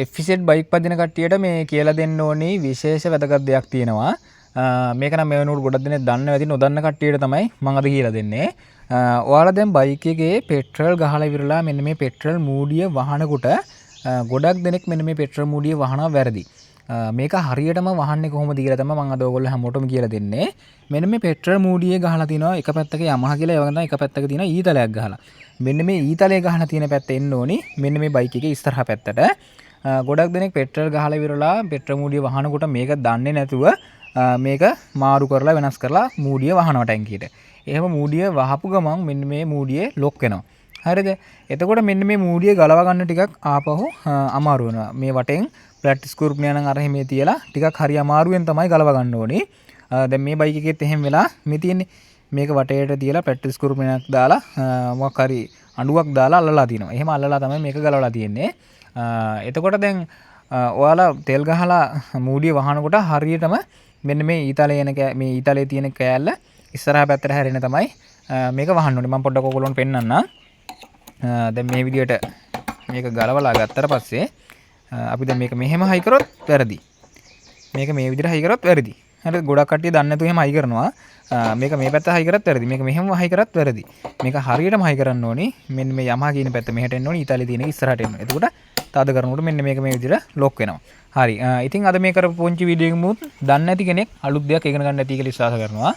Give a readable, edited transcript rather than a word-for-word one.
එෆිසෙට් bike පදින කට්ටියට මේ කියලා දෙන්න ඕනේ විශේෂ වැදගත් දෙයක් තියෙනවා. මේක නම් මේ වෙනකොට ගොඩක් දෙනෙක් දන්න වැඩි නොදන්න කට්ටියට තමයි මම අද කියලා දෙන්නේ. ඔයාලා දැන් බයික් එකේ පෙට්‍රල් ගහලා ඉවරලා මෙන්න මේ පෙට්‍රල් මූඩිය වහනකොට ගොඩක් දෙනෙක් මෙන්න මේ පෙට්‍රල් මූඩිය වහනවා වැරදි. මේක හරියටම වහන්නේ කොහොමද කියලා තමයි මම අද ඔයගොල්ලෝ හැමෝටම කියලා දෙන්නේ. මෙන්න මේ පෙට්‍රල් මූඩියේ ගහලා තිනවා එක පැත්තක යමහ කියලා ඒ වගේ තමයි එක පැත්තක තියෙන ඊතලයක් ගහලා. මෙන්න මේ ඊතලයේ ගහලා තියෙන පැත්ත එන්න ඕනි මෙන්න මේ බයික් එකේ ඉස්සරහා පැත්තට. ගොඩක් දෙනෙක් පෙට්‍රල් ගහලා ඉවරලා පෙට්‍රල් මූඩිය වහනකොට මේක දන්නේ නැතුව මේක මාරු කරලා වෙනස් කරලා මූඩිය වහනවා ටැංකියට. එහෙම මූඩිය වහපු ගමන් මෙන්න මේ මූඩිය ලොක් වෙනවා. හරිද? එතකොට මෙන්න මේ මූඩිය ගලව ගන්න ටිකක් ආපහු අමාරු වෙනවා. මේ වටෙන් ප්‍රැක්ටිස් ස්ක්‍රූප් නියනම් අර එහෙම තියලා ටිකක් හරි අමාරුවෙන් තමයි ගලව ගන්න ඕනේ. දැන් මේ බයික් එකෙත් එහෙම වෙලා මේ තියෙන්නේ. මේක වටේට තියලා ප්‍රැක්ටිස් ස්ක්‍රූප් නියනක් දාලා මොකක් හරි අඬුවක් දාලා අල්ලලා තිනවා. එහෙම අල්ලලා තමයි මේක ගලවලා තියෙන්නේ. එතකොට දැන් ඔයාලා තෙල් ගහලා මූඩිය වහනකොට හරියටම මෙන්න මේ ඊතලයේ එන මේ ඊතලයේ තියෙන කෑල්ල ඉස්සරහා පැත්තට හැරෙන තමයි මේක වහන්න ඕනේ. මම පොඩ්ඩක් ඔයගොල්ලන්ට පෙන්නන්නම්. දැන් මේ විදියට මේක ගලවලා ගත්තට පස්සේ අපි දැන් මේක මෙහෙම හයි කරොත් වැරදි. මේක මේ විදියට හයි කරොත් වැරදි. හරිද? ගොඩක් කට්ටිය දන්නේ නැතුව එහෙම හයි කරනවා. මේක මේ පැත්ත හයි කරත් වැරදි. මේක මෙහෙම හයි කරත් වැරදි. මේක හරියටම හයි කරන්න ඕනේ. මෙන්න මේ යමහා කියන පැත්ත මෙහෙට එන්න ඕනේ. ඊතලයේ තියෙන එක ඉස්සරහට එන්න. එතකොට තද කරනකොට මෙන්න මේක මේ විදිහට ලොක් වෙනවා. හරි. ඉතින් අද මේ කරපු පුංචි වීඩියෝ එකෙමුත් දන්නේ නැති කෙනෙක් අලුත් දෙයක් ඉගෙන ගන්න ඇති කියලා විශ්වාස කරනවා.